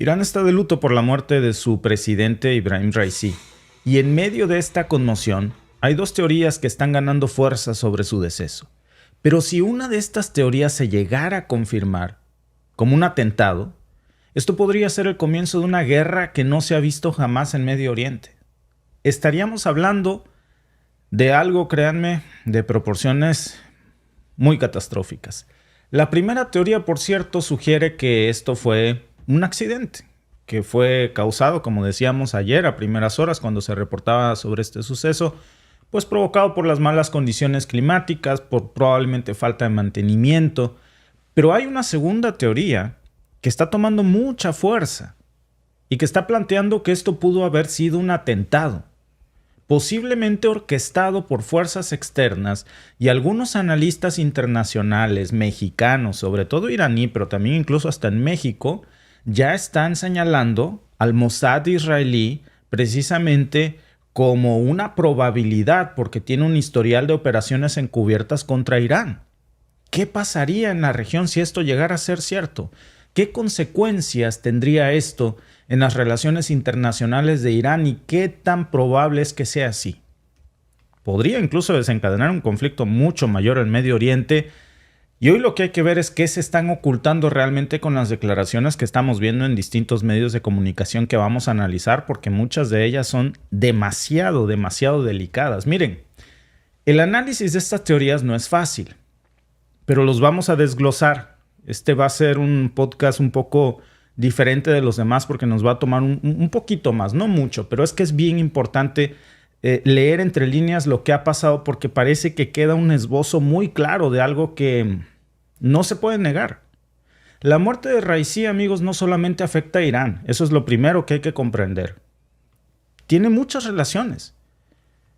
Irán está de luto por la muerte de su presidente Ibrahim Raisi, y en medio de esta conmoción hay dos teorías que están ganando fuerza sobre su deceso. Pero si una de estas teorías se llegara a confirmar como un atentado, esto podría ser el comienzo de una guerra que no se ha visto jamás en Medio Oriente. Estaríamos hablando de algo, créanme, de proporciones muy catastróficas. La primera teoría, por cierto, sugiere que esto fue un accidente, que fue causado, como decíamos ayer, a primeras horas cuando se reportaba sobre este suceso, pues provocado por las malas condiciones climáticas, por probablemente falta de mantenimiento. Pero hay una segunda teoría que está tomando mucha fuerza y que está planteando que esto pudo haber sido un atentado, posiblemente orquestado por fuerzas externas, y algunos analistas internacionales, mexicanos, sobre todo iraní, pero también incluso hasta en México, ya están señalando al Mossad israelí precisamente como una probabilidad porque tiene un historial de operaciones encubiertas contra Irán. ¿Qué pasaría en la región si esto llegara a ser cierto? ¿Qué consecuencias tendría esto en las relaciones internacionales de Irán y qué tan probable es que sea así? Podría incluso desencadenar un conflicto mucho mayor en Medio Oriente. Y hoy lo que hay que ver es qué se están ocultando realmente con las declaraciones que estamos viendo en distintos medios de comunicación que vamos a analizar, porque muchas de ellas son demasiado delicadas. Miren, el análisis de estas teorías no es fácil, pero los vamos a desglosar. Este va a ser un podcast un poco diferente de los demás porque nos va a tomar un poquito más, no mucho, pero es que es bien importante leer entre líneas lo que ha pasado porque parece que queda un esbozo muy claro de algo que no se puede negar. La muerte de Raisi, amigos, no solamente afecta a Irán, eso es lo primero que hay que comprender. Tiene muchas relaciones,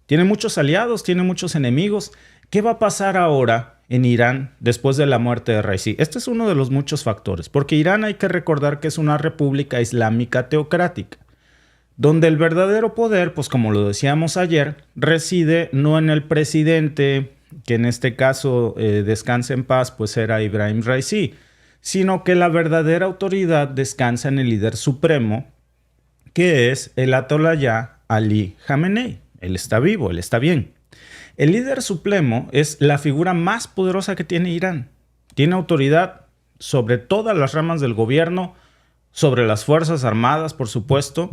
tiene muchos aliados, tiene muchos enemigos. ¿Qué va a pasar ahora en Irán después de la muerte de Raisi? Este es uno de los muchos factores, porque Irán hay que recordar que es una república islámica teocrática, donde el verdadero poder, pues como lo decíamos ayer, reside no en el presidente, que en este caso descanse en paz, pues era Ibrahim Raisi, sino que la verdadera autoridad descansa en el líder supremo, que es el Ayatollah Ali Khamenei. Él está vivo, él está bien. El líder supremo es la figura más poderosa que tiene Irán. Tiene autoridad sobre todas las ramas del gobierno, sobre las fuerzas armadas, por supuesto.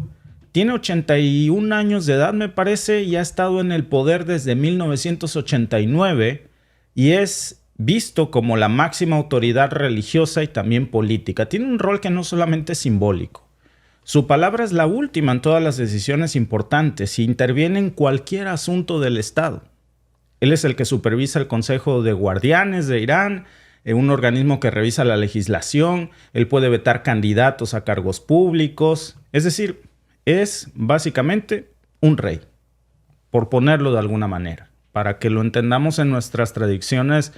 Tiene 81 años de edad, me parece, y ha estado en el poder desde 1989 y es visto como la máxima autoridad religiosa y también política. Tiene un rol que no solamente es simbólico. Su palabra es la última en todas las decisiones importantes y interviene en cualquier asunto del Estado. Él es el que supervisa el Consejo de Guardianes de Irán, un organismo que revisa la legislación. Él puede vetar candidatos a cargos públicos. Es decir, es básicamente un rey, por ponerlo de alguna manera, para que lo entendamos en nuestras tradiciones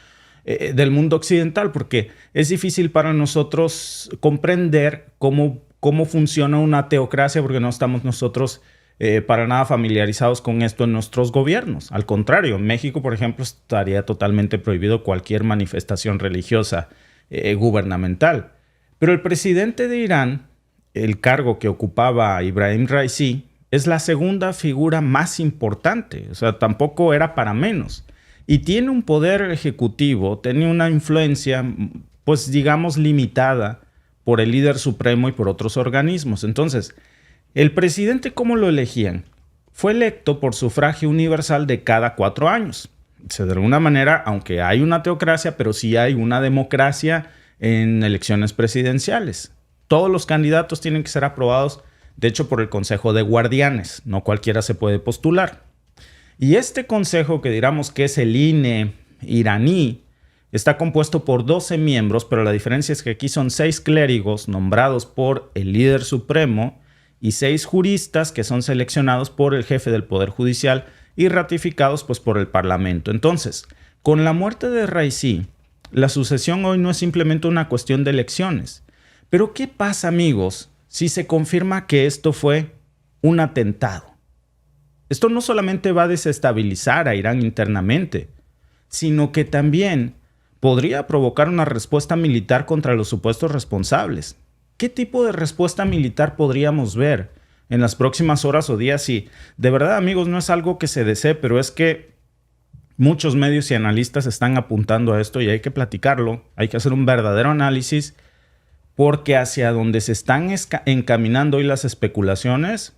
del mundo occidental, porque es difícil para nosotros comprender cómo funciona una teocracia, porque no estamos nosotros para nada familiarizados con esto en nuestros gobiernos. Al contrario, en México, por ejemplo, estaría totalmente prohibido cualquier manifestación religiosa gubernamental. Pero el presidente de Irán, el cargo que ocupaba Ibrahim Raisi, es la segunda figura más importante, o sea, tampoco era para menos. Y tiene un poder ejecutivo, tiene una influencia, pues digamos, limitada por el líder supremo y por otros organismos. Entonces, ¿el presidente cómo lo elegían? Fue electo por sufragio universal de cada 4 años. O sea, de alguna manera, aunque hay una teocracia, pero sí hay una democracia en elecciones presidenciales. Todos los candidatos tienen que ser aprobados, de hecho, por el Consejo de Guardianes. No cualquiera se puede postular. Y este consejo, que digamos que es el INE iraní, está compuesto por 12 miembros, pero la diferencia es que aquí son 6 clérigos nombrados por el líder supremo y 6 juristas que son seleccionados por el jefe del Poder Judicial y ratificados pues, por el Parlamento. Entonces, con la muerte de Raisi, la sucesión hoy no es simplemente una cuestión de elecciones. Pero ¿qué pasa, amigos, si se confirma que esto fue un atentado? Esto no solamente va a desestabilizar a Irán internamente, sino que también podría provocar una respuesta militar contra los supuestos responsables. ¿qué tipo de respuesta militar podríamos ver en las próximas horas o días? Y de verdad, amigos, no es algo que se desee, pero es que muchos medios y analistas están apuntando a esto y hay que platicarlo, hay que hacer un verdadero análisis, porque hacia donde se están encaminando hoy las especulaciones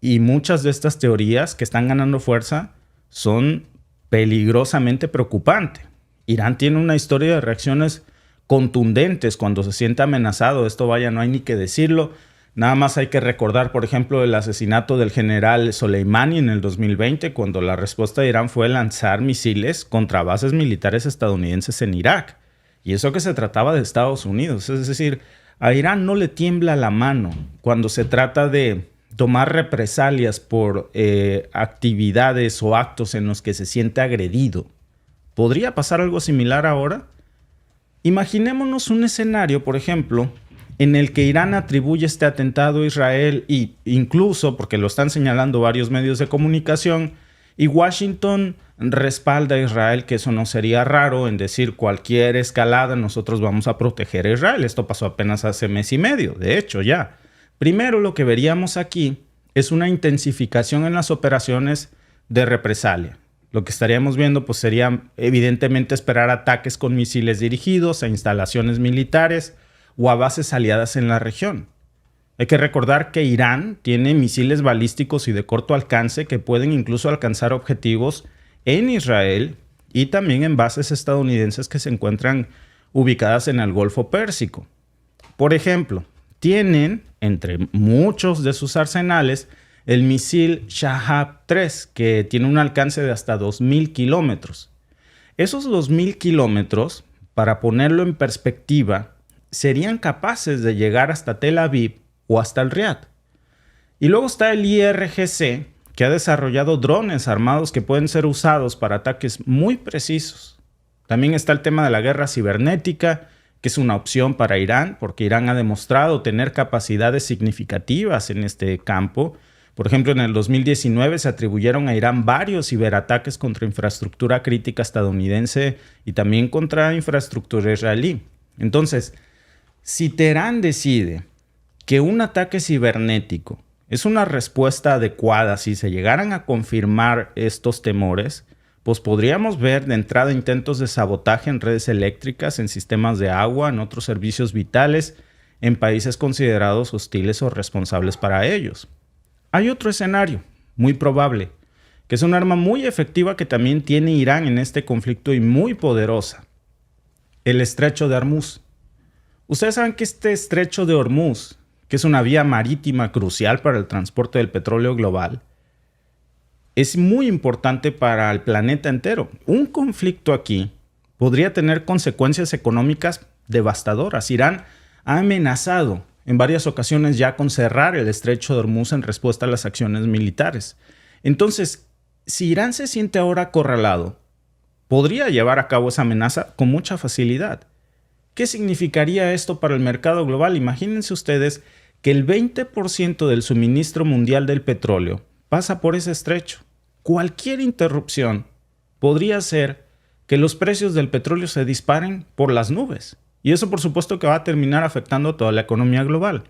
y muchas de estas teorías que están ganando fuerza son peligrosamente preocupantes. Irán tiene una historia de reacciones contundentes cuando se siente amenazado. Esto, vaya, no hay ni que decirlo. Nada más hay que recordar, por ejemplo, el asesinato del general Soleimani en el 2020, cuando la respuesta de Irán fue lanzar misiles contra bases militares estadounidenses en Irak. Y eso que se trataba de Estados Unidos. Es decir, a Irán no le tiembla la mano cuando se trata de tomar represalias por actividades o actos en los que se siente agredido. ¿Podría pasar algo similar ahora? Imaginémonos un escenario, por ejemplo, en el que Irán atribuye este atentado a Israel e incluso, porque lo están señalando varios medios de comunicación, y Washington respalda a Israel, que eso no sería raro en decir cualquier escalada, nosotros vamos a proteger a Israel. Esto pasó apenas hace mes y medio, de hecho ya. Primero, lo que veríamos aquí es una intensificación en las operaciones de represalia. Lo que estaríamos viendo pues sería evidentemente esperar ataques con misiles dirigidos a instalaciones militares o a bases aliadas en la región. Hay que recordar que Irán tiene misiles balísticos y de corto alcance que pueden incluso alcanzar objetivos en Israel y también en bases estadounidenses que se encuentran ubicadas en el Golfo Pérsico. Por ejemplo, tienen entre muchos de sus arsenales el misil Shahab-3, que tiene un alcance de hasta 2.000 kilómetros. Esos 2.000 kilómetros, para ponerlo en perspectiva, serían capaces de llegar hasta Tel Aviv o hasta el Riad. Y luego está el IRGC, que ha desarrollado drones armados que pueden ser usados para ataques muy precisos. También está el tema de la guerra cibernética, que es una opción para Irán, porque Irán ha demostrado tener capacidades significativas en este campo. Por ejemplo, en el 2019 se atribuyeron a Irán varios ciberataques contra infraestructura crítica estadounidense y también contra infraestructura israelí. Entonces, si Teherán decide que un ataque cibernético es una respuesta adecuada, si se llegaran a confirmar estos temores, pues podríamos ver de entrada intentos de sabotaje en redes eléctricas, en sistemas de agua, en otros servicios vitales, en países considerados hostiles o responsables para ellos. Hay otro escenario, muy probable, que es un arma muy efectiva que también tiene Irán en este conflicto y muy poderosa: el estrecho de Hormuz. Ustedes saben que este estrecho de Hormuz, que es una vía marítima crucial para el transporte del petróleo global, es muy importante para el planeta entero. Un conflicto aquí podría tener consecuencias económicas devastadoras. Irán ha amenazado en varias ocasiones ya con cerrar el estrecho de Hormuz en respuesta a las acciones militares. Entonces, si Irán se siente ahora acorralado, podría llevar a cabo esa amenaza con mucha facilidad. ¿Qué significaría esto para el mercado global? Imagínense ustedes que el 20% del suministro mundial del petróleo pasa por ese estrecho. Cualquier interrupción podría hacer que los precios del petróleo se disparen por las nubes. Y eso, por supuesto, que va a terminar afectando a toda la economía global.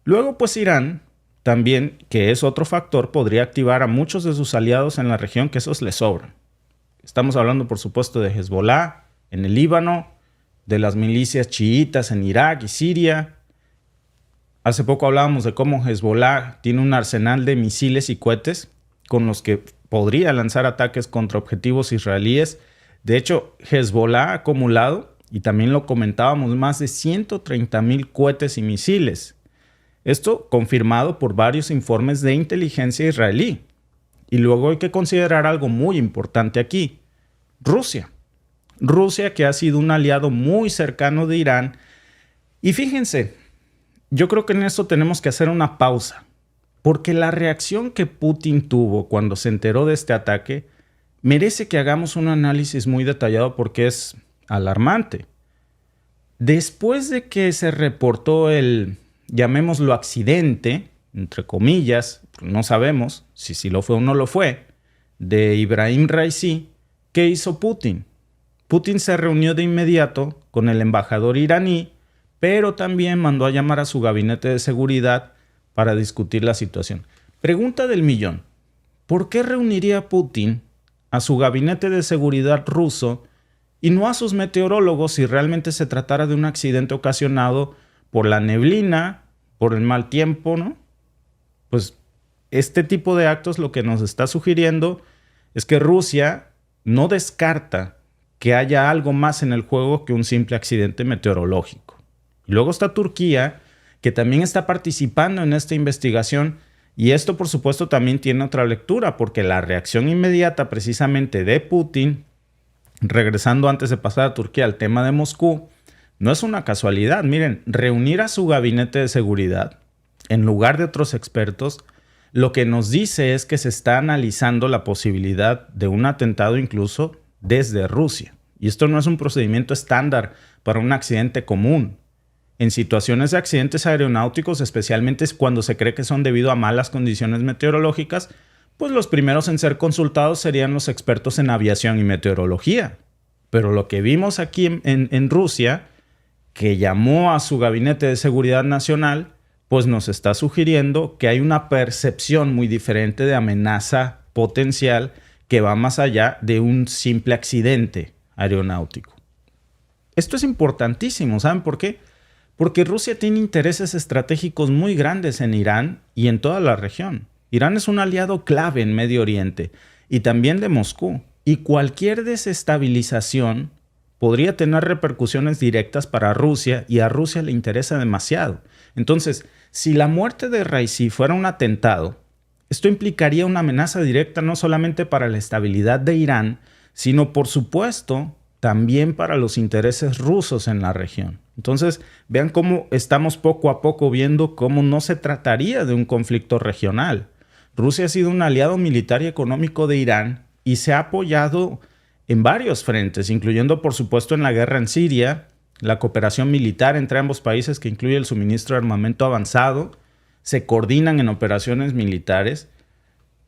Luego, pues Irán también, que es otro factor, podría activar a muchos de sus aliados en la región, que esos les sobran. Estamos hablando, por supuesto, de Hezbollah en el Líbano, de las milicias chiitas en Irak y Siria. Hace poco hablábamos de cómo Hezbollah tiene un arsenal de misiles y cohetes con los que podría lanzar ataques contra objetivos israelíes. De hecho, Hezbollah ha acumulado, y también lo comentábamos, más de 130,000 cohetes y misiles. Esto confirmado por varios informes de inteligencia israelí. Y luego hay que considerar algo muy importante aquí: Rusia. Rusia, que ha sido un aliado muy cercano de Irán. Y fíjense, yo creo que en esto tenemos que hacer una pausa, porque la reacción que Putin tuvo cuando se enteró de este ataque merece que hagamos un análisis muy detallado, porque es alarmante. Después de que se reportó el, llamémoslo, accidente, entre comillas, no sabemos si lo fue o no lo fue, de Ibrahim Raisi, ¿qué hizo Putin? Putin se reunió de inmediato con el embajador iraní pero también mandó a llamar a su gabinete de seguridad para discutir la situación. Pregunta del millón: ¿por qué reuniría Putin a su gabinete de seguridad ruso y no a sus meteorólogos si realmente se tratara de un accidente ocasionado por la neblina, por el mal tiempo, ¿no? Pues este tipo de actos lo que nos está sugiriendo es que Rusia no descarta que haya algo más en el juego que un simple accidente meteorológico. Y luego está Turquía, que también está participando en esta investigación, y esto por supuesto también tiene otra lectura, porque la reacción inmediata precisamente de Putin, regresando antes de pasar a Turquía al tema de Moscú, no es una casualidad. Miren, reunir a su gabinete de seguridad en lugar de otros expertos, lo que nos dice es que se está analizando la posibilidad de un atentado incluso desde Rusia. Y esto no es un procedimiento estándar para un accidente común. En situaciones de accidentes aeronáuticos, especialmente cuando se cree que son debido a malas condiciones meteorológicas, pues los primeros en ser consultados serían los expertos en aviación y meteorología. Pero lo que vimos aquí en Rusia, que llamó a su gabinete de seguridad nacional, pues nos está sugiriendo que hay una percepción muy diferente de amenaza potencial que va más allá de un simple accidente aeronáutico. Esto es importantísimo, ¿saben por qué? Porque Rusia tiene intereses estratégicos muy grandes en Irán y en toda la región. Irán es un aliado clave en Medio Oriente y también de Moscú. Y cualquier desestabilización podría tener repercusiones directas para Rusia y a Rusia le interesa demasiado. Entonces, si la muerte de Raisi fuera un atentado, esto implicaría una amenaza directa no solamente para la estabilidad de Irán, sino por supuesto también para los intereses rusos en la región. Entonces, vean cómo estamos poco a poco viendo cómo no se trataría de un conflicto regional. Rusia ha sido un aliado militar y económico de Irán y se ha apoyado en varios frentes, incluyendo por supuesto en la guerra en Siria, la cooperación militar entre ambos países que incluye el suministro de armamento avanzado, se coordinan en operaciones militares.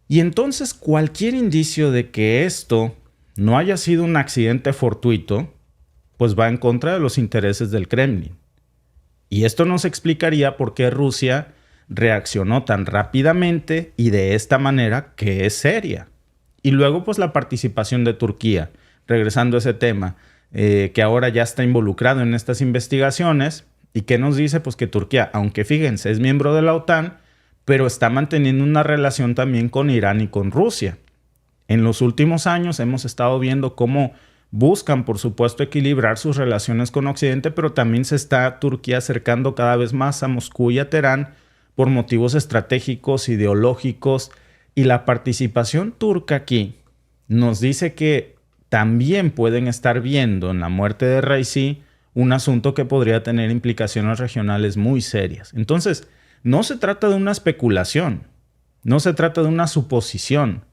Y entonces cualquier indicio de que esto no haya sido un accidente fortuito, pues va en contra de los intereses del Kremlin. Y esto nos explicaría por qué Rusia reaccionó tan rápidamente y de esta manera, que es seria. Y luego pues la participación de Turquía, regresando a ese tema, que ahora ya está involucrado en estas investigaciones. ¿Y qué nos dice? Pues que Turquía, aunque fíjense, es miembro de la OTAN, pero está manteniendo una relación también con Irán y con Rusia. En los últimos años hemos estado viendo cómo buscan, por supuesto, equilibrar sus relaciones con Occidente, pero también se está Turquía acercando cada vez más a Moscú y a Teherán por motivos estratégicos, ideológicos, y la participación turca aquí nos dice que también pueden estar viendo en la muerte de Raisi un asunto que podría tener implicaciones regionales muy serias. Entonces, no se trata de una especulación, no se trata de una suposición,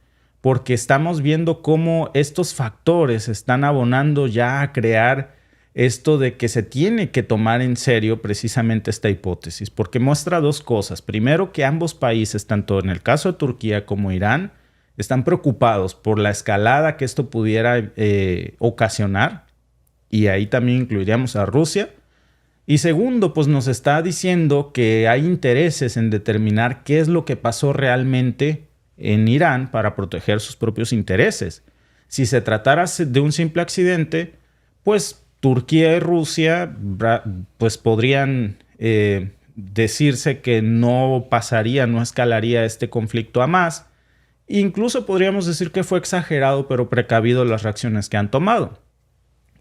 porque estamos viendo cómo estos factores están abonando ya a crear esto de que se tiene que tomar en serio precisamente esta hipótesis, porque muestra dos cosas. Primero, que ambos países, tanto en el caso de Turquía como Irán, están preocupados por la escalada que esto pudiera ocasionar, y ahí también incluiríamos a Rusia. Y segundo, pues nos está diciendo que hay intereses en determinar qué es lo que pasó realmente en Irán para proteger sus propios intereses. Si se tratara de un simple accidente, pues Turquía y Rusia pues podrían decirse que no pasaría, no escalaría este conflicto a más. Incluso podríamos decir que fue exagerado, pero precavido las reacciones que han tomado.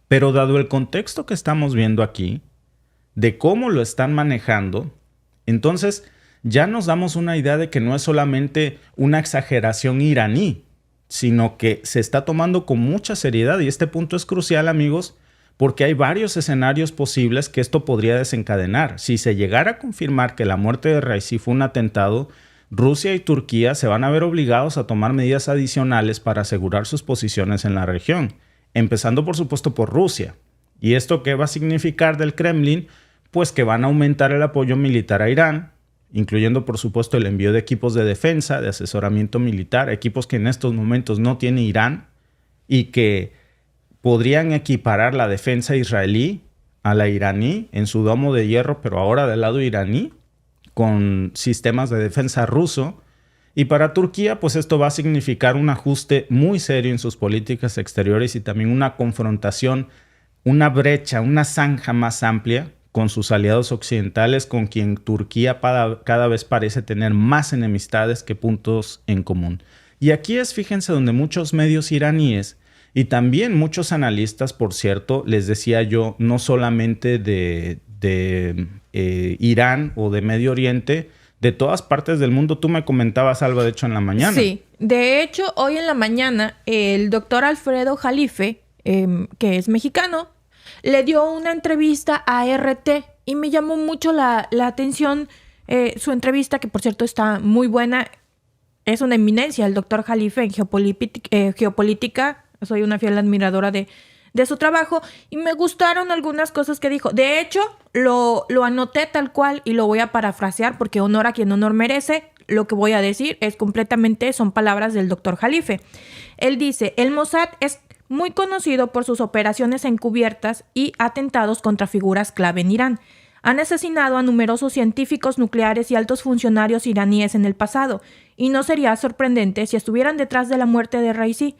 Pero dado el contexto que estamos viendo aquí, de cómo lo están manejando, entonces ya nos damos una idea de que no es solamente una exageración iraní, sino que se está tomando con mucha seriedad. Y este punto es crucial, amigos, porque hay varios escenarios posibles que esto podría desencadenar. Si se llegara a confirmar que la muerte de Raisi fue un atentado, Rusia y Turquía se van a ver obligados a tomar medidas adicionales para asegurar sus posiciones en la región, empezando por supuesto por Rusia. ¿Y esto qué va a significar del Kremlin? Pues que van a aumentar el apoyo militar a Irán, incluyendo por supuesto el envío de equipos de defensa, de asesoramiento militar, equipos que en estos momentos no tiene Irán y que podrían equiparar la defensa israelí a la iraní en su domo de hierro, pero ahora del lado iraní, con sistemas de defensa ruso. Y para Turquía, pues esto va a significar un ajuste muy serio en sus políticas exteriores y también una confrontación, una brecha, una zanja más amplia con sus aliados occidentales, con quien Turquía cada vez parece tener más enemistades que puntos en común. Y aquí es, fíjense, donde muchos medios iraníes y también muchos analistas, por cierto, les decía yo, no solamente de Irán o de Medio Oriente, de todas partes del mundo. Tú me comentabas, Alba, de hecho, en la mañana. Sí, de hecho, hoy en la mañana, el doctor Alfredo Jalife, que es mexicano, le dio una entrevista a RT y me llamó mucho la atención su entrevista, que por cierto está muy buena. Es una eminencia el doctor Jalife en geopolítica. Soy una fiel admiradora de su trabajo y me gustaron algunas cosas que dijo. De hecho, lo anoté tal cual y lo voy a parafrasear porque honor a quien honor merece. Lo que voy a decir son palabras del doctor Jalife. Él dice, el Mossad es muy conocido por sus operaciones encubiertas y atentados contra figuras clave en Irán. Han asesinado a numerosos científicos nucleares y altos funcionarios iraníes en el pasado, y no sería sorprendente si estuvieran detrás de la muerte de Raisi.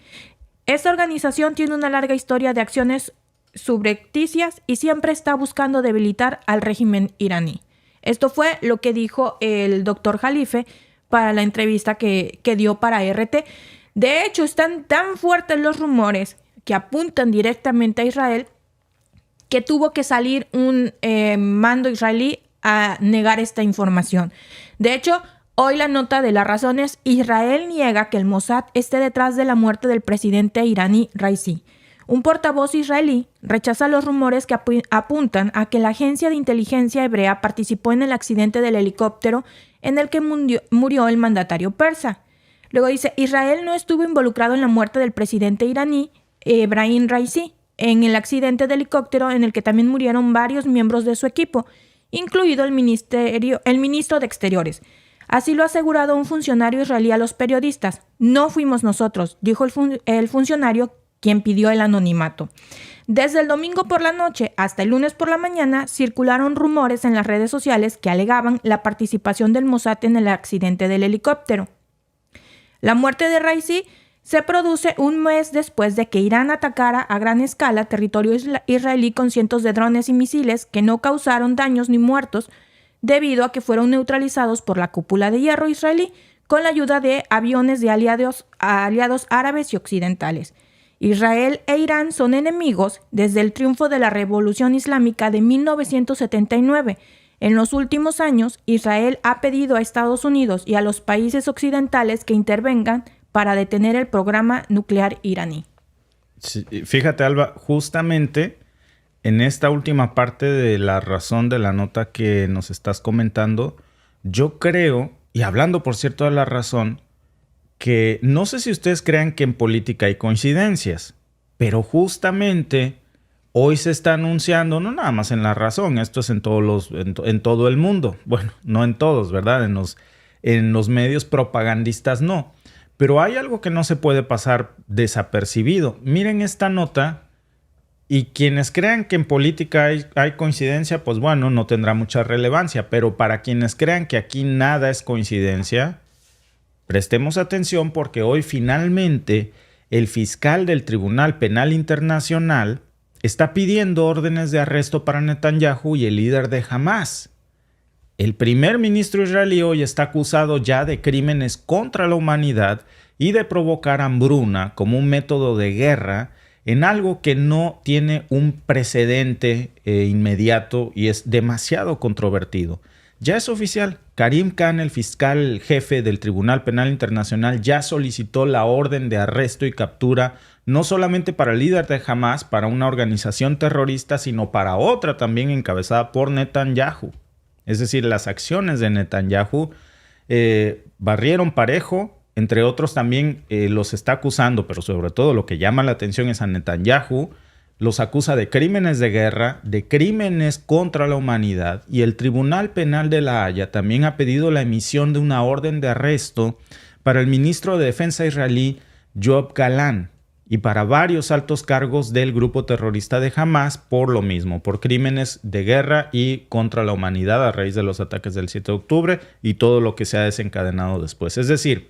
Esta organización tiene una larga historia de acciones subrepticias y siempre está buscando debilitar al régimen iraní. Esto fue lo que dijo el doctor Jalife para la entrevista que dio para RT. De hecho, están tan fuertes los rumores que apuntan directamente a Israel que tuvo que salir un mando israelí a negar esta información. De hecho, hoy la nota de La Razón es: Israel niega que el Mossad esté detrás de la muerte del presidente iraní Raisi. Un portavoz israelí rechaza los rumores que apuntan a que la agencia de inteligencia hebrea participó en el accidente del helicóptero en el que murió el mandatario persa. Luego dice, Israel no estuvo involucrado en la muerte del presidente iraní Ebrahim Raisi, en el accidente de helicóptero en el que también murieron varios miembros de su equipo, incluido el ministro de Exteriores. Así lo ha asegurado un funcionario israelí a los periodistas. No fuimos nosotros, dijo el funcionario, quien pidió el anonimato. Desde el domingo por la noche hasta el lunes por la mañana circularon rumores en las redes sociales que alegaban la participación del Mossad en el accidente del helicóptero. La muerte de Raisi se produce un mes después de que Irán atacara a gran escala territorio israelí con cientos de drones y misiles que no causaron daños ni muertos, debido a que fueron neutralizados por la cúpula de hierro israelí con la ayuda de aviones de aliados árabes y occidentales. Israel e Irán son enemigos desde el triunfo de la Revolución Islámica de 1979. En los últimos años, Israel ha pedido a Estados Unidos y a los países occidentales que intervengan para detener el programa nuclear iraní. Sí, fíjate, Alba, justamente en esta última parte de la razón de la nota que nos estás comentando, yo creo, y hablando por cierto de la razón, que no sé si ustedes crean que en política hay coincidencias, pero justamente hoy se está anunciando, no nada más en La Razón, esto es en todo el mundo. Bueno, no en todos, ¿verdad? En los medios propagandistas no. Pero hay algo que no se puede pasar desapercibido. Miren esta nota y quienes crean que en política hay coincidencia, pues bueno, no tendrá mucha relevancia. Pero para quienes crean que aquí nada es coincidencia, prestemos atención porque hoy finalmente el fiscal del Tribunal Penal Internacional está pidiendo órdenes de arresto para Netanyahu y el líder de Hamás. El primer ministro israelí hoy está acusado ya de crímenes contra la humanidad y de provocar hambruna como un método de guerra en algo que no tiene un precedente inmediato y es demasiado controvertido. Ya es oficial. Karim Khan, el fiscal jefe del Tribunal Penal Internacional, ya solicitó la orden de arresto y captura no solamente para el líder de Hamás, para una organización terrorista, sino para otra también encabezada por Netanyahu. Es decir, las acciones de Netanyahu barrieron parejo, entre otros también los está acusando, pero sobre todo lo que llama la atención es a Netanyahu, los acusa de crímenes de guerra, de crímenes contra la humanidad, y el Tribunal Penal de La Haya también ha pedido la emisión de una orden de arresto para el ministro de Defensa israelí, Yoav Gallant, y para varios altos cargos del grupo terrorista de Hamas por lo mismo, por crímenes de guerra y contra la humanidad a raíz de los ataques del 7 de octubre y todo lo que se ha desencadenado después. Es decir,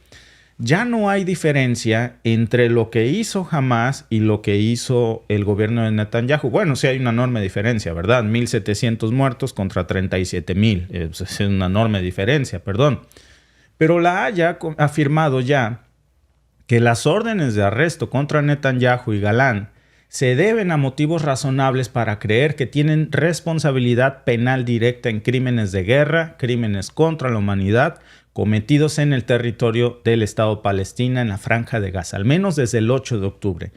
ya no hay diferencia entre lo que hizo Hamas y lo que hizo el gobierno de Netanyahu. Bueno, sí hay una enorme diferencia, ¿verdad? 1,700 muertos contra 37,000. Es una enorme diferencia, perdón. Pero la Haya ha afirmado ya que las órdenes de arresto contra Netanyahu y Galán se deben a motivos razonables para creer que tienen responsabilidad penal directa en crímenes de guerra, crímenes contra la humanidad, cometidos en el territorio del Estado Palestina en la Franja de Gaza, al menos desde el 8 de octubre.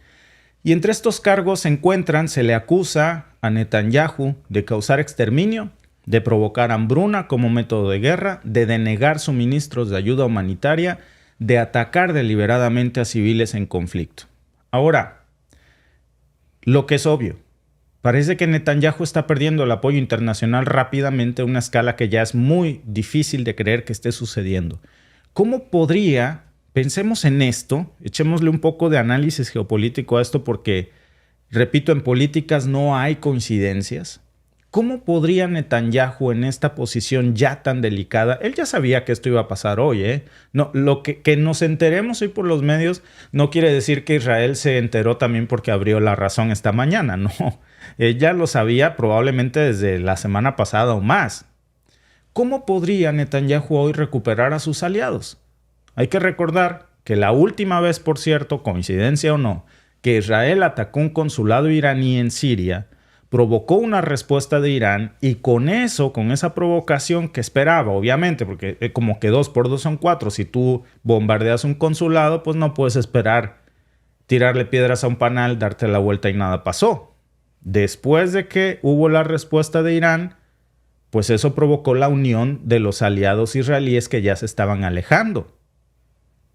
Y entre estos cargos se le acusa a Netanyahu de causar exterminio, de provocar hambruna como método de guerra, de denegar suministros de ayuda humanitaria, de atacar deliberadamente a civiles en conflicto. Ahora, lo que es obvio, parece que Netanyahu está perdiendo el apoyo internacional rápidamente a una escala que ya es muy difícil de creer que esté sucediendo. ¿Cómo podría, pensemos en esto, echémosle un poco de análisis geopolítico a esto porque, repito, en políticas no hay coincidencias? ¿Cómo podría Netanyahu en esta posición ya tan delicada? Él ya sabía que esto iba a pasar hoy, ¿eh? No, lo que nos enteremos hoy por los medios no quiere decir que Israel se enteró también porque abrió La Razón esta mañana, no. Él ya lo sabía probablemente desde la semana pasada o más. ¿Cómo podría Netanyahu hoy recuperar a sus aliados? Hay que recordar que la última vez, por cierto, coincidencia o no, que Israel atacó un consulado iraní en Siria, provocó una respuesta de Irán y con esa provocación que esperaba, obviamente, porque como que 2 por 2 son 4, si tú bombardeas un consulado, pues no puedes esperar tirarle piedras a un panal, darte la vuelta y nada pasó. Después de que hubo la respuesta de Irán, pues eso provocó la unión de los aliados israelíes que ya se estaban alejando.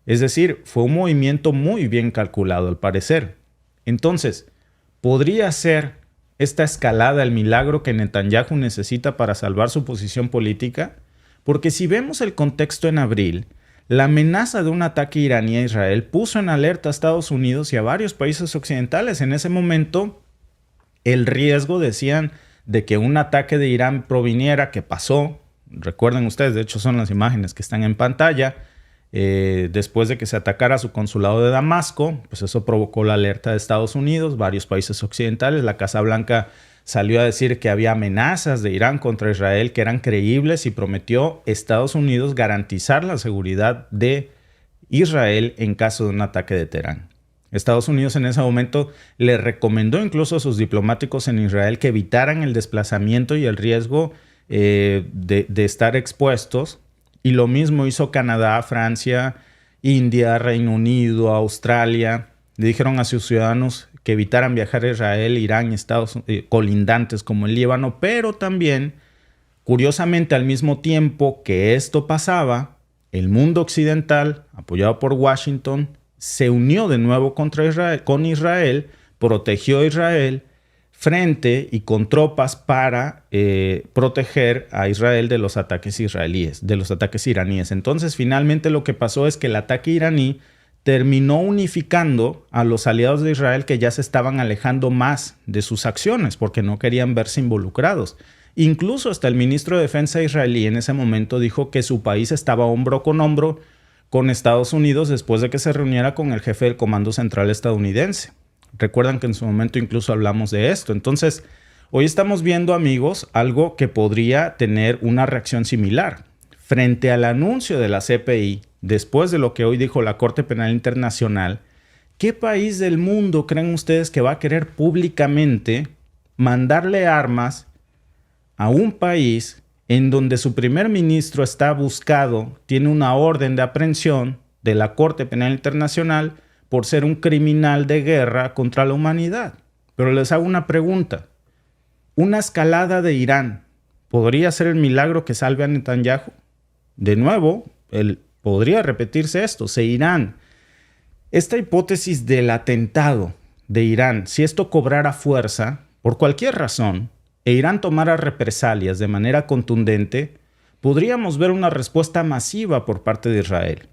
Es decir, fue un movimiento muy bien calculado al parecer. Entonces, ¿podría ser esta escalada el milagro que Netanyahu necesita para salvar su posición política? Porque si vemos el contexto en abril, la amenaza de un ataque iraní a Israel puso en alerta a Estados Unidos y a varios países occidentales. En ese momento, el riesgo, decían, de que un ataque de Irán proviniera, que pasó. Recuerden ustedes, de hecho son las imágenes que están en pantalla. Después de que se atacara su consulado de Damasco, pues eso provocó la alerta de Estados Unidos, varios países occidentales. La Casa Blanca salió a decir que había amenazas de Irán contra Israel que eran creíbles y prometió Estados Unidos garantizar la seguridad de Israel en caso de un ataque de Teherán. Estados Unidos en ese momento le recomendó incluso a sus diplomáticos en Israel que evitaran el desplazamiento y el riesgo de estar expuestos. Y lo mismo hizo Canadá, Francia, India, Reino Unido, Australia. Le dijeron a sus ciudadanos que evitaran viajar a Israel, Irán y estados colindantes como el Líbano. Pero también, curiosamente, al mismo tiempo que esto pasaba, el mundo occidental, apoyado por Washington, se unió de nuevo con Israel, protegió a Israel frente y con tropas para proteger a Israel de los ataques israelíes, de los ataques iraníes. Entonces, finalmente lo que pasó es que el ataque iraní terminó unificando a los aliados de Israel que ya se estaban alejando más de sus acciones porque no querían verse involucrados. Incluso hasta el ministro de Defensa israelí en ese momento dijo que su país estaba hombro con Estados Unidos después de que se reuniera con el jefe del Comando Central estadounidense. Recuerdan que en su momento incluso hablamos de esto. Entonces, hoy estamos viendo, amigos, algo que podría tener una reacción similar. Frente al anuncio de la CPI, después de lo que hoy dijo la Corte Penal Internacional, ¿qué país del mundo creen ustedes que va a querer públicamente mandarle armas a un país en donde su primer ministro está buscado, tiene una orden de aprehensión de la Corte Penal Internacional por ser un criminal de guerra contra la humanidad? Pero les hago una pregunta. ¿Una escalada de Irán podría ser el milagro que salve a Netanyahu? De nuevo, podría repetirse esto. Si Irán, esta hipótesis del atentado de Irán, si esto cobrara fuerza, por cualquier razón, e Irán tomara represalias de manera contundente, podríamos ver una respuesta masiva por parte de Israel.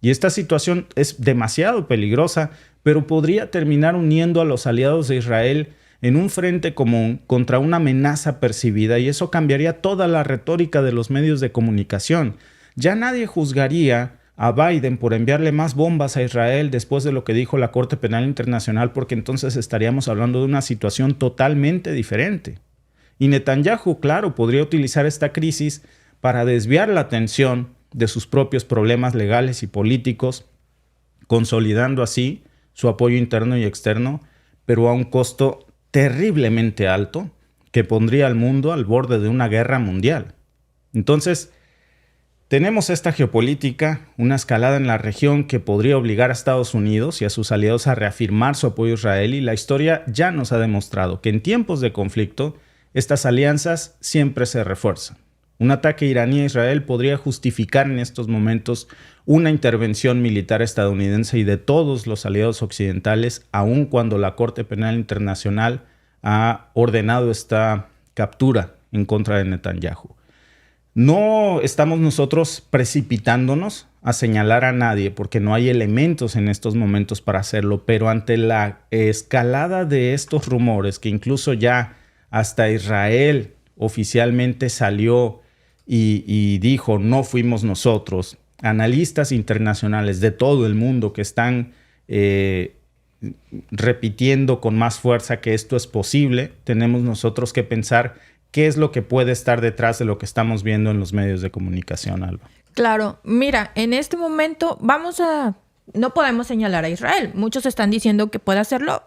Y esta situación es demasiado peligrosa, pero podría terminar uniendo a los aliados de Israel en un frente común contra una amenaza percibida, y eso cambiaría toda la retórica de los medios de comunicación. Ya nadie juzgaría a Biden por enviarle más bombas a Israel después de lo que dijo la Corte Penal Internacional, porque entonces estaríamos hablando de una situación totalmente diferente. Y Netanyahu, claro, podría utilizar esta crisis para desviar la atención de sus propios problemas legales y políticos, consolidando así su apoyo interno y externo, pero a un costo terriblemente alto que pondría al mundo al borde de una guerra mundial. Entonces, tenemos esta geopolítica, una escalada en la región que podría obligar a Estados Unidos y a sus aliados a reafirmar su apoyo a Israel, y la historia ya nos ha demostrado que en tiempos de conflicto estas alianzas siempre se refuerzan. Un ataque iraní a Israel podría justificar en estos momentos una intervención militar estadounidense y de todos los aliados occidentales, aun cuando la Corte Penal Internacional ha ordenado esta captura en contra de Netanyahu. No estamos nosotros precipitándonos a señalar a nadie porque no hay elementos en estos momentos para hacerlo, pero ante la escalada de estos rumores, que incluso ya hasta Israel oficialmente salió y dijo no fuimos nosotros, analistas internacionales de todo el mundo que están repitiendo con más fuerza que esto es posible, tenemos nosotros que pensar qué es lo que puede estar detrás de lo que estamos viendo en los medios de comunicación, Alba. Claro, mira, en este momento no podemos señalar a Israel. Muchos están diciendo que puede hacerlo.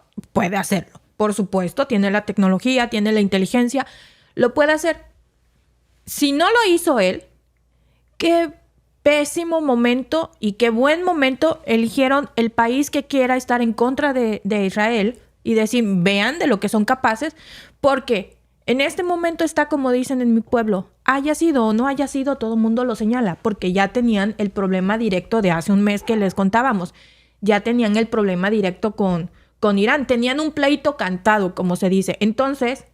Por supuesto, tiene la tecnología, tiene la inteligencia, lo puede hacer. Si no lo hizo él, qué pésimo momento y qué buen momento eligieron el país que quiera estar en contra de Israel y decir, vean de lo que son capaces, porque en este momento está como dicen en mi pueblo, haya sido o no haya sido, todo el mundo lo señala, porque ya tenían el problema directo de hace un mes que les contábamos. Ya tenían el problema directo con Irán, tenían un pleito cantado, como se dice. Entonces,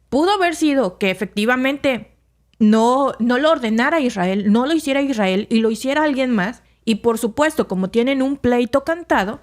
pudo haber sido que efectivamente no lo ordenara Israel, no lo hiciera Israel y lo hiciera alguien más. Y por supuesto, como tienen un pleito cantado,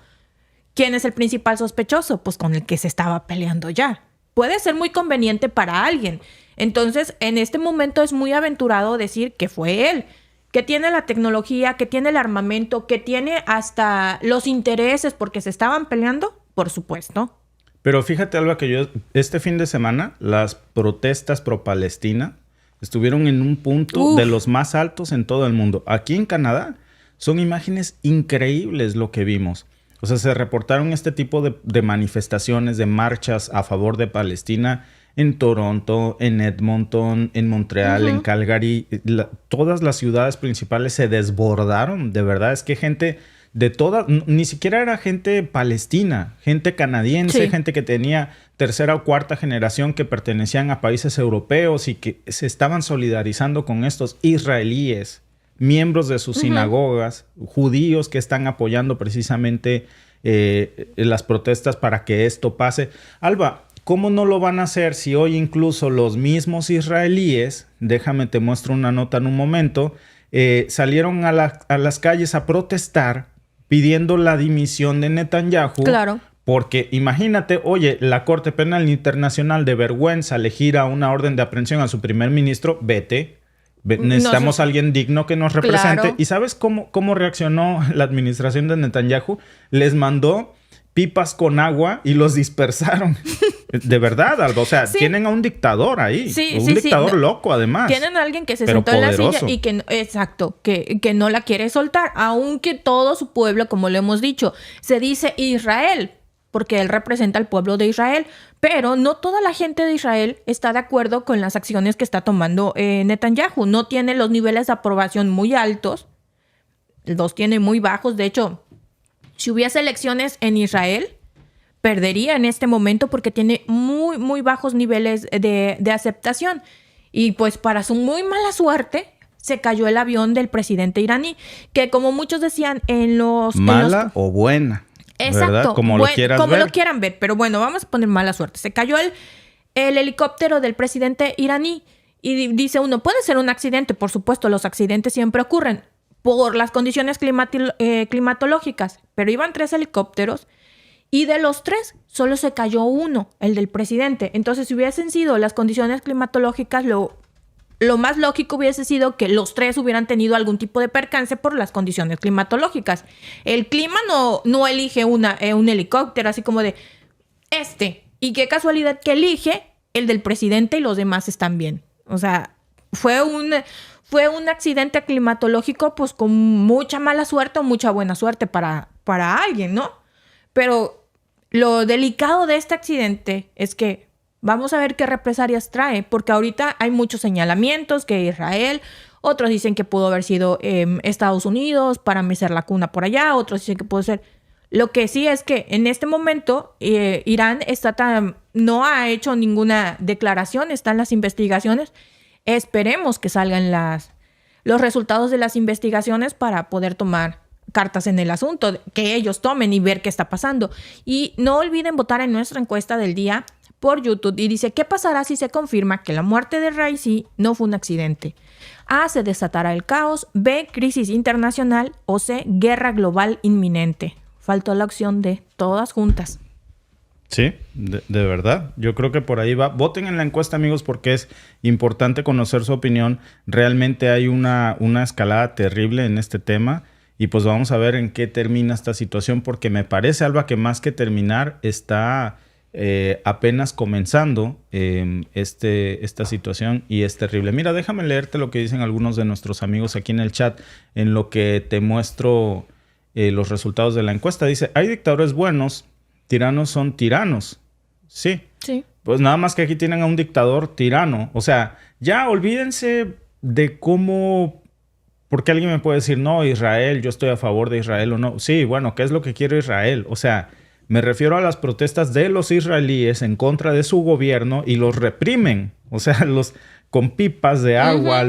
¿quién es el principal sospechoso? Pues con el que se estaba peleando ya. Puede ser muy conveniente para alguien. Entonces, en este momento es muy aventurado decir que fue él, que tiene la tecnología, que tiene el armamento, que tiene hasta los intereses porque se estaban peleando, por supuesto. Pero fíjate, Alba, que este fin de semana las protestas pro-Palestina estuvieron en un punto de los más altos en todo el mundo. Aquí en Canadá son imágenes increíbles lo que vimos. O sea, se reportaron este tipo de manifestaciones, de marchas a favor de Palestina en Toronto, en Edmonton, en Montreal, en Calgary. Todas las ciudades principales se desbordaron. De verdad, es que gente de todas, ni siquiera era gente palestina, gente canadiense, gente que tenía tercera o cuarta generación que pertenecían a países europeos y que se estaban solidarizando con estos israelíes, miembros de sus sinagogas, judíos que están apoyando precisamente las protestas para que esto pase. Alba, ¿cómo no lo van a hacer si hoy incluso los mismos israelíes, déjame te muestro una nota en un momento, salieron a las calles a protestar pidiendo la dimisión de Netanyahu? Claro. Porque imagínate, oye, la Corte Penal Internacional de vergüenza le gira una orden de aprehensión a su primer ministro, vete. Necesitamos a alguien digno que nos represente. Claro. ¿Y sabes cómo reaccionó la administración de Netanyahu? Les mandó pipas con agua y los dispersaron. De verdad, Alba. O sea, tienen a un dictador ahí. Un dictador loco, además. Tienen a alguien que se sentó en la silla y que no la quiere soltar. Aunque todo su pueblo, como lo hemos dicho, se dice Israel, porque él representa al pueblo de Israel. Pero no toda la gente de Israel está de acuerdo con las acciones que está tomando Netanyahu. No tiene los niveles de aprobación muy altos. Los tiene muy bajos. De hecho, si hubiese elecciones en Israel, perdería en este momento porque tiene muy, muy bajos niveles de aceptación. Y pues para su muy mala suerte, se cayó el avión del presidente iraní, que como muchos decían ¿Mala o buena? Exacto. ¿Verdad? Como lo quieran ver. Pero bueno, vamos a poner mala suerte. Se cayó el helicóptero del presidente iraní. Y dice uno, puede ser un accidente. Por supuesto, los accidentes siempre ocurren. por las condiciones climatológicas. Pero iban 3 helicópteros y de los 3 solo se cayó uno, el del presidente. Entonces, si hubiesen sido las condiciones climatológicas, lo más lógico hubiese sido que los 3 hubieran tenido algún tipo de percance por las condiciones climatológicas. El clima no elige un helicóptero así como de y qué casualidad que elige el del presidente y los demás están bien. O sea, fue un accidente climatológico pues con mucha mala suerte o mucha buena suerte para alguien, ¿no? Pero lo delicado de este accidente es que vamos a ver qué represalias trae, porque ahorita hay muchos señalamientos que Israel, otros dicen que pudo haber sido Estados Unidos para mecer la cuna por allá, otros dicen que pudo ser... Lo que sí es que en este momento Irán no ha hecho ninguna declaración, están las investigaciones. Esperemos que salgan los resultados de las investigaciones para poder tomar cartas en el asunto, que ellos tomen y ver qué está pasando. Y no olviden votar en nuestra encuesta del día por YouTube. Y dice, ¿qué pasará si se confirma que la muerte de Raisi no fue un accidente? A, se desatará el caos. B, crisis internacional. O C, guerra global inminente. Faltó la opción de todas juntas. Sí, de verdad. Yo creo que por ahí va. Voten en la encuesta, amigos, porque es importante conocer su opinión. Realmente hay una escalada terrible en este tema. Y pues vamos a ver en qué termina esta situación, porque me parece, Alba, que más que terminar está apenas comenzando esta situación y es terrible. Mira, déjame leerte lo que dicen algunos de nuestros amigos aquí en el chat en lo que te muestro los resultados de la encuesta. Dice, hay dictadores buenos, tiranos son tiranos. Sí. Pues nada más que aquí tienen a un dictador tirano. O sea, ya olvídense de cómo... Porque alguien me puede decir, no, Israel, yo estoy a favor de Israel o no. Sí, bueno, ¿qué es lo que quiere Israel? O sea, me refiero a las protestas de los israelíes en contra de su gobierno y los reprimen. O sea, con pipas de agua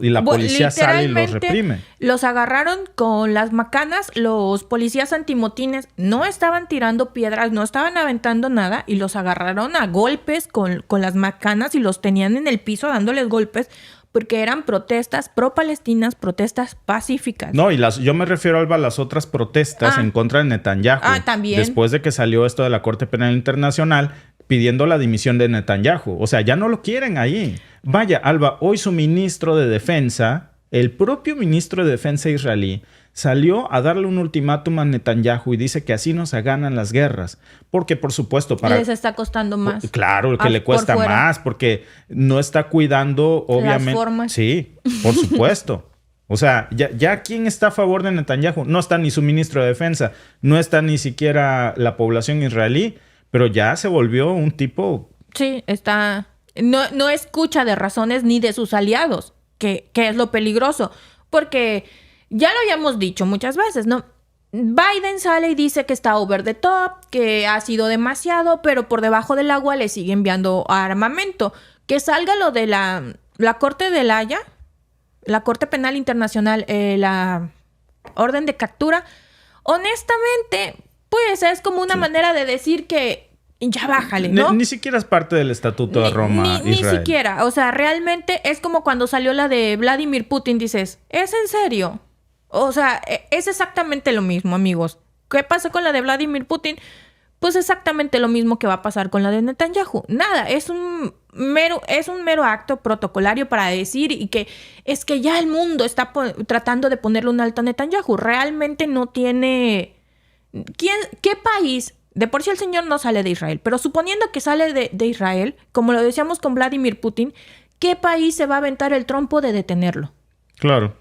y la policía sale y los reprime. Los agarraron con las macanas, los policías antimotines no estaban tirando piedras, no estaban aventando nada y los agarraron a golpes con las macanas y los tenían en el piso dándoles golpes porque eran protestas pro-palestinas, protestas pacíficas. No, y yo me refiero, Alba, a las otras protestas en contra de Netanyahu. También. Después de que salió esto de la Corte Penal Internacional pidiendo la dimisión de Netanyahu. O sea, ya no lo quieren ahí. Vaya, Alba, hoy su ministro de Defensa, el propio ministro de Defensa israelí, salió a darle un ultimátum a Netanyahu y dice que así no se ganan las guerras. Porque, por supuesto, les está costando más. Claro, que le cuesta más, porque no está cuidando, obviamente. Las formas. Sí, por supuesto. O sea, ya ¿quién está a favor de Netanyahu? No está ni su ministro de Defensa, no está ni siquiera la población israelí, pero ya se volvió un tipo... Sí, está... No escucha de razones ni de sus aliados, que es lo peligroso. Porque ya lo habíamos dicho muchas veces, ¿no? Biden sale y dice que está over the top, que ha sido demasiado, pero por debajo del agua le sigue enviando armamento. Que salga lo de la Corte de La Haya, la Corte Penal Internacional, la orden de captura. Honestamente, pues es como una manera de decir que ya bájale, ¿no? Ni siquiera es parte del Estatuto de Roma, Ni siquiera. O sea, realmente es como cuando salió la de Vladimir Putin. Dices, ¿es en serio? O sea, es exactamente lo mismo, amigos. ¿Qué pasó con la de Vladimir Putin? Pues exactamente lo mismo que va a pasar con la de Netanyahu. Nada, es un mero acto protocolario para decir y que es que ya el mundo está tratando de ponerle un alto a Netanyahu. Realmente no tiene... ¿Qué país? De por sí el señor no sale de Israel, pero suponiendo que sale de Israel, como lo decíamos con Vladimir Putin, ¿qué país se va a aventar el trompo de detenerlo? Claro.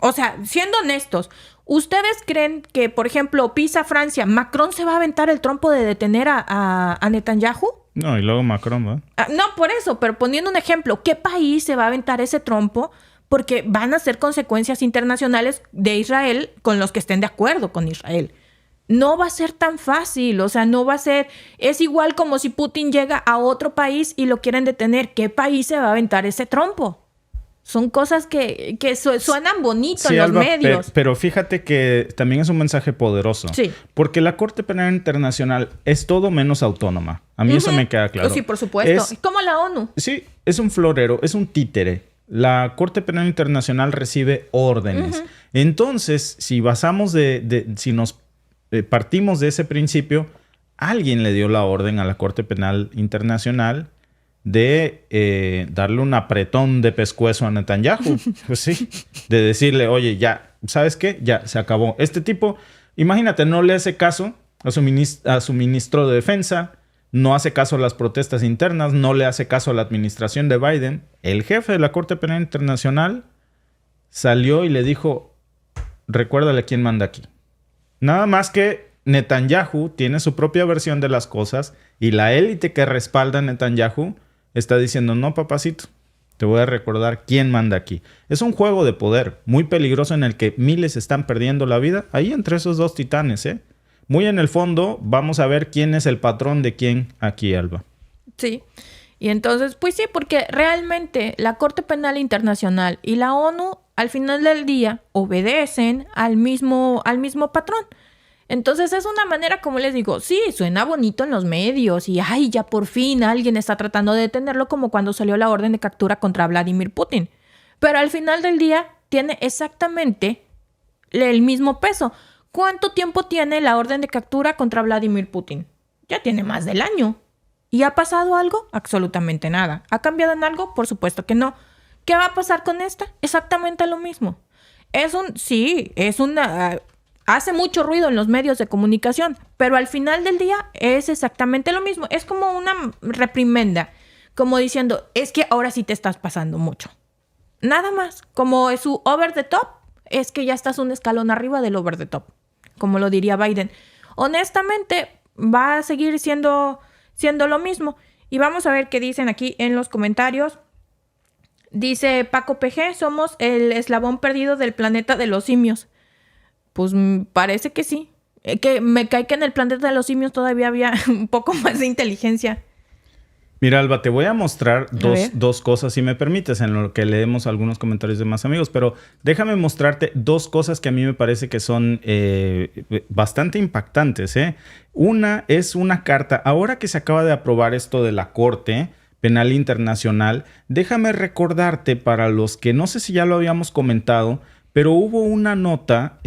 O sea, siendo honestos, ¿ustedes creen que, por ejemplo, pisa Francia, Macron se va a aventar el trompo de detener a Netanyahu? No, y luego Macron, ¿va? No, por eso, pero poniendo un ejemplo, ¿qué país se va a aventar ese trompo? Porque van a ser consecuencias internacionales de Israel con los que estén de acuerdo con Israel. No va a ser tan fácil, o sea, no va a ser... Es igual como si Putin llega a otro país y lo quieren detener. ¿Qué país se va a aventar ese trompo? Son cosas que suenan bonitos en los Alba, medios. Pero fíjate que también es un mensaje poderoso. Sí. Porque la Corte Penal Internacional es todo menos autónoma. A mí eso me queda claro. Sí, por supuesto. Es como la ONU. Sí, es un florero, es un títere. La Corte Penal Internacional recibe órdenes. Entonces, si basamos si nos partimos de ese principio, alguien le dio la orden a la Corte Penal Internacional de darle un apretón de pescuezo a Netanyahu. Pues sí, de decirle, oye, ya, ¿sabes qué? Ya, se acabó. Este tipo, imagínate, no le hace caso a su ministro de Defensa, no hace caso a las protestas internas, no le hace caso a la administración de Biden. El jefe de la Corte Penal Internacional salió y le dijo, recuérdale quién manda aquí. Nada más que Netanyahu tiene su propia versión de las cosas y la élite que respalda a Netanyahu está diciendo, no, papacito, te voy a recordar quién manda aquí. Es un juego de poder muy peligroso en el que miles están perdiendo la vida ahí entre esos dos titanes, ¿eh? Muy en el fondo vamos a ver quién es el patrón de quién aquí, Alba. Sí. Y entonces, pues sí, porque realmente la Corte Penal Internacional y la ONU al final del día obedecen al mismo patrón. Entonces es una manera, como les digo, sí, suena bonito en los medios y ay, ya por fin alguien está tratando de detenerlo, como cuando salió la orden de captura contra Vladimir Putin. Pero al final del día tiene exactamente el mismo peso. ¿Cuánto tiempo tiene la orden de captura contra Vladimir Putin? Ya tiene más del año. ¿Y ha pasado algo? Absolutamente nada. ¿Ha cambiado en algo? Por supuesto que no. ¿Qué va a pasar con esta? Exactamente lo mismo. Hace mucho ruido en los medios de comunicación, pero al final del día es exactamente lo mismo. Es como una reprimenda, como diciendo, es que ahora sí te estás pasando mucho. Nada más, como es su over the top, es que ya estás un escalón arriba del over the top, como lo diría Biden. Honestamente, va a seguir siendo lo mismo. Y vamos a ver qué dicen aquí en los comentarios. Dice Paco PG, somos el eslabón perdido del planeta de los simios. Pues parece que sí. Que me cae que en el planeta de los simios todavía había un poco más de inteligencia. Mira, Alba, te voy a mostrar dos cosas, si me permites, en lo que leemos algunos comentarios de más amigos, pero déjame mostrarte dos cosas que a mí me parece que son bastante impactantes, ¿eh? Una es una carta. Ahora que se acaba de aprobar esto de la Corte Penal Internacional, déjame recordarte, para los que no sé si ya lo habíamos comentado, pero hubo una nota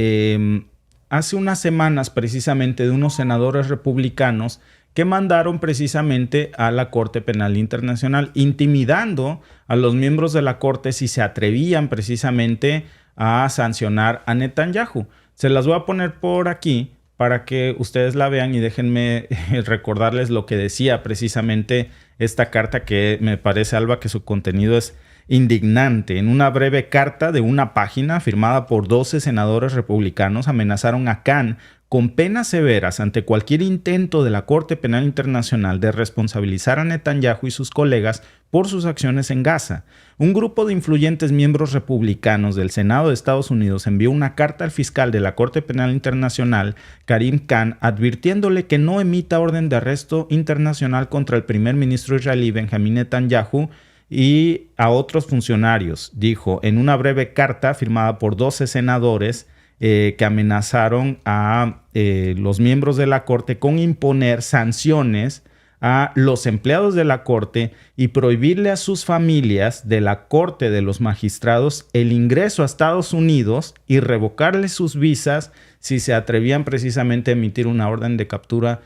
hace unas semanas precisamente de unos senadores republicanos que mandaron precisamente a la Corte Penal Internacional, intimidando a los miembros de la Corte si se atrevían precisamente a sancionar a Netanyahu. Se las voy a poner por aquí para que ustedes la vean y déjenme recordarles lo que decía precisamente esta carta, que me parece, Alba, que su contenido es indignante. En una breve carta de una página firmada por 12 senadores republicanos, amenazaron a Khan con penas severas ante cualquier intento de la Corte Penal Internacional de responsabilizar a Netanyahu y sus colegas por sus acciones en Gaza. Un grupo de influyentes miembros republicanos del Senado de Estados Unidos envió una carta al fiscal de la Corte Penal Internacional, Karim Khan, advirtiéndole que no emita orden de arresto internacional contra el primer ministro israelí Benjamín Netanyahu y a otros funcionarios. Dijo en una breve carta firmada por 12 senadores que amenazaron a los miembros de la Corte con imponer sanciones a los empleados de la Corte y prohibirle a sus familias de la Corte de los Magistrados el ingreso a Estados Unidos y revocarles sus visas si se atrevían precisamente a emitir una orden de captura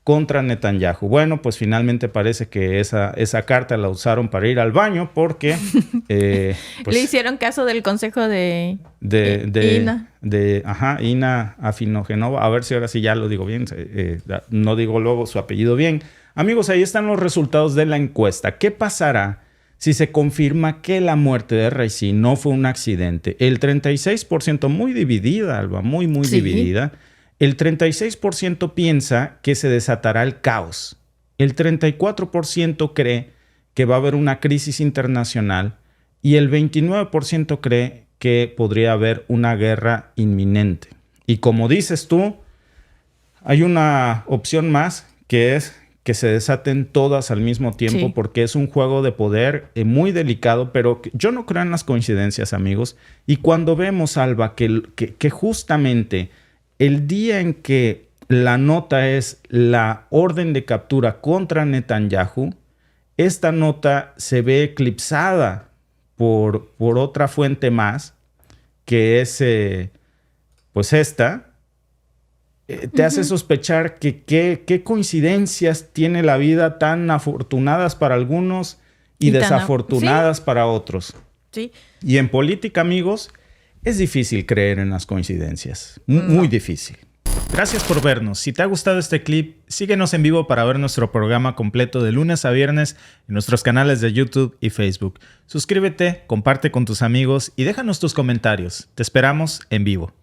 contra Netanyahu. Bueno, pues finalmente parece que esa carta la usaron para ir al baño porque le hicieron caso del consejo de Ina. Ina Afinogenova. A ver si ahora sí ya lo digo bien. No digo luego su apellido bien. Amigos, ahí están los resultados de la encuesta. ¿Qué pasará si se confirma que la muerte de Raisi no fue un accidente? El 36%, muy dividida, Alba, muy sí, dividida. El 36% piensa que se desatará el caos. El 34% cree que va a haber una crisis internacional y el 29% cree que podría haber una guerra inminente. Y como dices tú, hay una opción más, que es que se desaten todas al mismo tiempo, sí, porque es un juego de poder muy delicado, pero yo no creo en las coincidencias, amigos. Y cuando vemos, Alba, que justamente el día en que la nota es la orden de captura contra Netanyahu, esta nota se ve eclipsada por otra fuente más, que es pues esta, te hace sospechar que qué coincidencias tiene la vida tan afortunadas para algunos y desafortunadas para otros. Sí. Y en política, amigos, es difícil creer en las coincidencias. Muy difícil. Gracias por vernos. Si te ha gustado este clip, síguenos en vivo para ver nuestro programa completo de lunes a viernes en nuestros canales de YouTube y Facebook. Suscríbete, comparte con tus amigos y déjanos tus comentarios. Te esperamos en vivo.